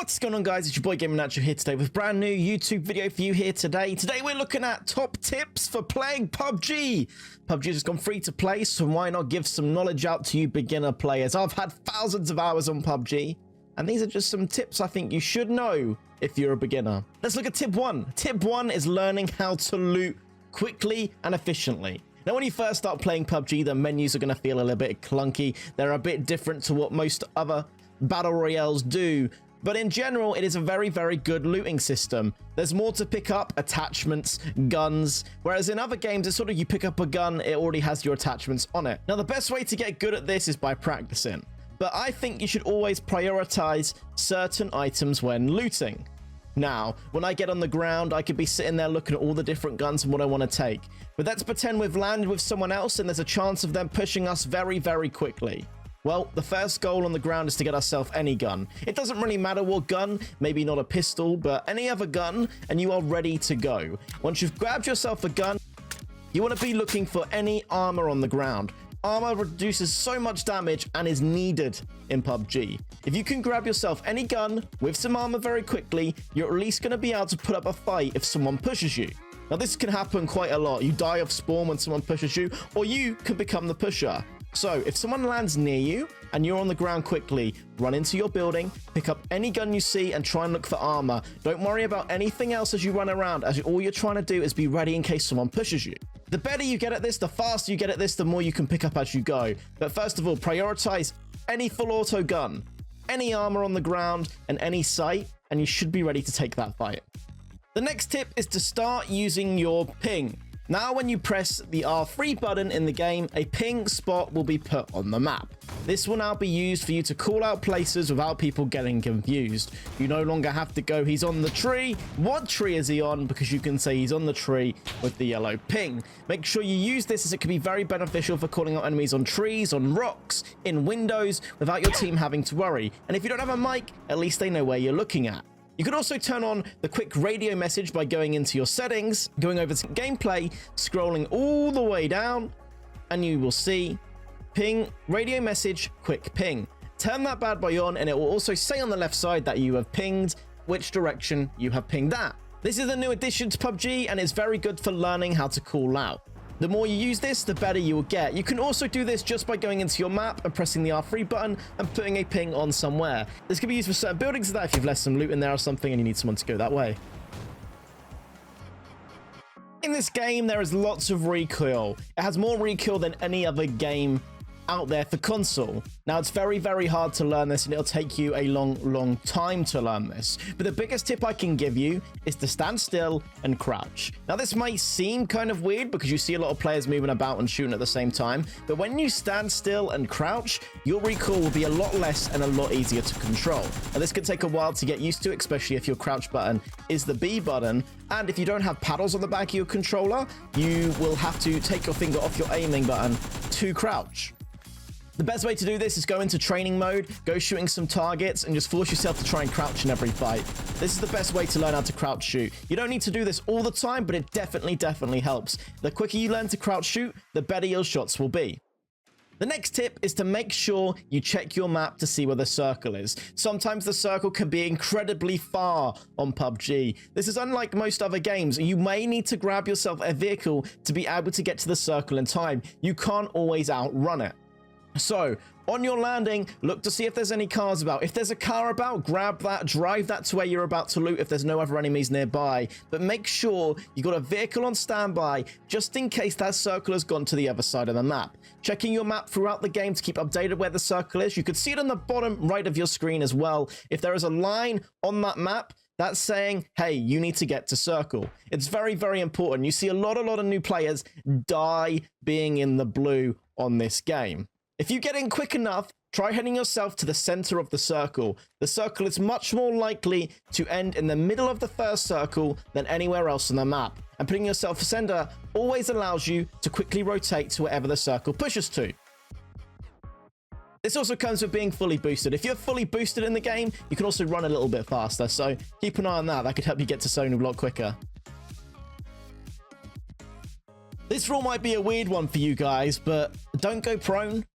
What's going on, guys? It's your boy Gamer Nacho here today with a brand new YouTube video for you here today. Today we're looking at top tips for playing PUBG. PUBG has just gone free to play, so why not give some knowledge out to you beginner players? I've had thousands of hours on PUBG, and these are just some tips I think you should know if you're a beginner. Let's look at tip one. Tip one is learning how to loot quickly and efficiently. Now, when you first start playing PUBG, the menus are going to feel a little bit clunky. They're a bit different to what most other battle royales do. But in general, it is a very, very good looting system. There's more to pick up, attachments, guns, whereas in other games, it's sort of you pick up a gun, it already has your attachments on it. Now, the best way to get good at this is by practicing. But I think you should always prioritize certain items when looting. Now, when I get on the ground, I could be sitting there looking at all the different guns and what I want to take. But let's pretend we've landed with someone else and there's a chance of them pushing us very, very quickly. Well, the first goal on the ground is to get ourselves any gun. It doesn't really matter what gun, maybe not a pistol, but any other gun, and you are ready to go. Once you've grabbed yourself a gun, you want to be looking for any armor on the ground. Armor reduces so much damage and is needed in PUBG. If you can grab yourself any gun with some armor very quickly, you're at least going to be able to put up a fight if someone pushes you. Now, this can happen quite a lot. You die off spawn when someone pushes you, or you can become the pusher. So, if someone lands near you and you're on the ground quickly, run into your building, pick up any gun you see and try and look for armor. Don't worry about anything else as you run around, as all you're trying to do is be ready in case someone pushes you. The better you get at this, the faster you get at this, the more you can pick up as you go. But first of all, prioritize any full auto gun, any armor on the ground, and any sight, and you should be ready to take that fight. The next tip is to start using your ping. Now, when you press the R3 button in the game, a ping spot will be put on the map. This will now be used for you to call out places without people getting confused. You no longer have to go, he's on the tree. What tree is he on? Because you can say he's on the tree with the yellow ping. Make sure you use this, as it can be very beneficial for calling out enemies on trees, on rocks, in windows, without your team having to worry. And if you don't have a mic, at least they know where you're looking at. You can also turn on the quick radio message by going into your settings, going over to gameplay, scrolling all the way down, and you will see ping, radio message, quick ping. Turn that bad boy on, and it will also say on the left side that you have pinged which direction you have pinged at. This is a new addition to PUBG, and it's very good for learning how to call out. The more you use this, the better you will get. You can also do this just by going into your map and pressing the R3 button and putting a ping on somewhere. This can be used for certain buildings, that if you've left some loot in there or something and you need someone to go that way. In this game, there is lots of recoil. It has more recoil than any other game out there for console. Now, it's very, very hard to learn this, and it'll take you a long time to learn this. But the biggest tip I can give you is to stand still and crouch. Now, this might seem kind of weird because you see a lot of players moving about and shooting at the same time, but when you stand still and crouch, your recoil will be a lot less and a lot easier to control. Now, this could take a while to get used to, especially if your crouch button is the B button, and if you don't have paddles on the back of your controller, you will have to take your finger off your aiming button to crouch. The best way to do this is go into training mode, go shooting some targets, and just force yourself to try and crouch in every fight. This is the best way to learn how to crouch shoot. You don't need to do this all the time, but it definitely helps. The quicker you learn to crouch shoot, the better your shots will be. The next tip is to make sure you check your map to see where the circle is. Sometimes the circle can be incredibly far on PUBG. This is unlike most other games. You may need to grab yourself a vehicle to be able to get to the circle in time. You can't always outrun it. So, on your landing, look to see if there's any cars about. If there's a car about, grab that, drive that to where you're about to loot if there's no other enemies nearby. But make sure you got a vehicle on standby just in case that circle has gone to the other side of the map. Checking your map throughout the game to keep updated where the circle is. You could see it on the bottom right of your screen as well. If there is a line on that map, that's saying, hey, you need to get to circle. It's very, very important. You see a lot of new players die being in the blue on this game. If you get in quick enough, try heading yourself to the center of the circle. The circle is much more likely to end in the middle of the first circle than anywhere else on the map. And putting yourself center always allows you to quickly rotate to wherever the circle pushes to. This also comes with being fully boosted. If you're fully boosted in the game, you can also run a little bit faster. So keep an eye on that. That could help you get to zone a lot quicker. This rule might be a weird one for you guys, but don't go prone.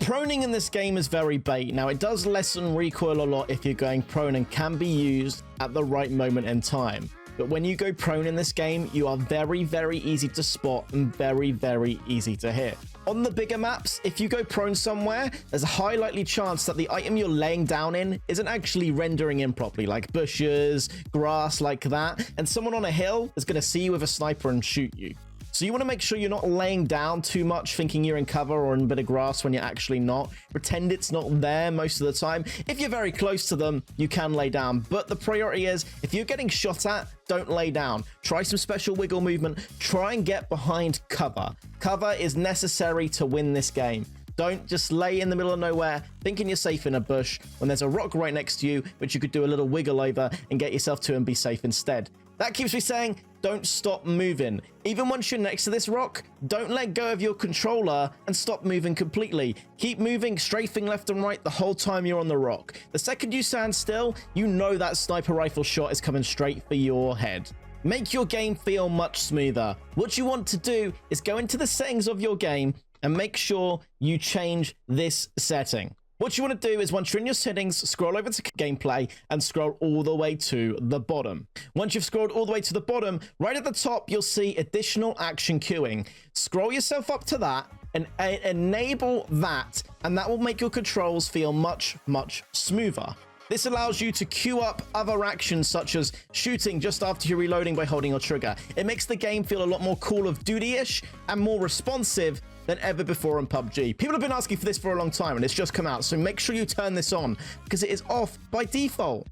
Proning in this game is very bait. Now, it does lessen recoil a lot if you're going prone and can be used at the right moment in time. But when you go prone in this game, you are very, very easy to spot and very, very easy to hit. On the bigger maps, if you go prone somewhere, there's a high likely chance that the item you're laying down in isn't actually rendering in properly, like bushes, grass like that, and someone on a hill is going to see you with a sniper and shoot you. So you want to make sure you're not laying down too much thinking you're in cover or in a bit of grass when you're actually not. Pretend it's not there most of the time. If you're very close to them, you can lay down. But the priority is, if you're getting shot at, don't lay down. Try some special wiggle movement. Try and get behind cover. Cover is necessary to win this game. Don't just lay in the middle of nowhere thinking you're safe in a bush when there's a rock right next to you, which you could do a little wiggle over and get yourself to and be safe instead. That keeps me saying, don't stop moving. Even once you're next to this rock, don't let go of your controller and stop moving completely. Keep moving, strafing left and right the whole time you're on the rock. The second you stand still, you know that sniper rifle shot is coming straight for your head. Make your game feel much smoother. What you want to do is go into the settings of your game and make sure you change this setting. What you want to do is, once you're in your settings, scroll over to gameplay and scroll all the way to the bottom. Once you've scrolled all the way to the bottom, right at the top, you'll see additional action queuing. Scroll yourself up to that and enable that, and that will make your controls feel much, much smoother. This allows you to queue up other actions such as shooting just after you're reloading by holding your trigger. It makes the game feel a lot more Call of Duty-ish and more responsive than ever before in PUBG. People have been asking for this for a long time and it's just come out, so make sure you turn this on because it is off by default.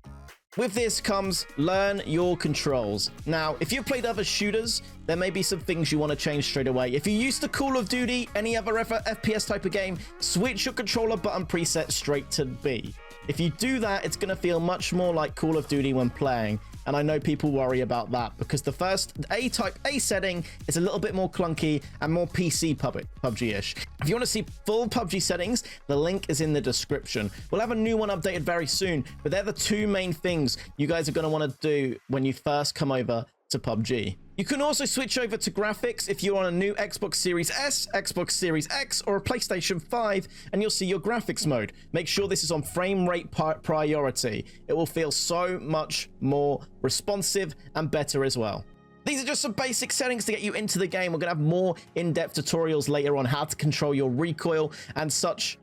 With this comes learn your controls. Now, if you've played other shooters, there may be some things you want to change straight away. If you're used to Call of Duty, any other FPS type of game, switch your controller button preset straight to B. If you do that, it's going to feel much more like Call of Duty when playing. And I know people worry about that because the first A-type A setting is a little bit more clunky and more PC PUBG-ish. If you want to see full PUBG settings, the link is in the description. We'll have a new one updated very soon, but they're the two main things you guys are going to want to do when you first come over to PUBG. You can also switch over to graphics if you're on a new Xbox Series S, Xbox Series X, or a PlayStation 5, and you'll see your graphics mode. Make sure this is on frame rate priority. It will feel so much more responsive and better as well. These are just some basic settings to get you into the game. We're going to have more in-depth tutorials later on how to control your recoil and such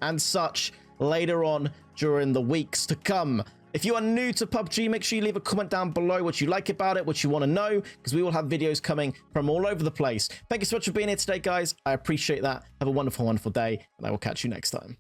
later on during the weeks to come. If you are new to PUBG, make sure you leave a comment down below what you like about it, what you want to know, because we will have videos coming from all over the place. Thank you so much for being here today, guys. I appreciate that. Have a wonderful, wonderful day, and I will catch you next time.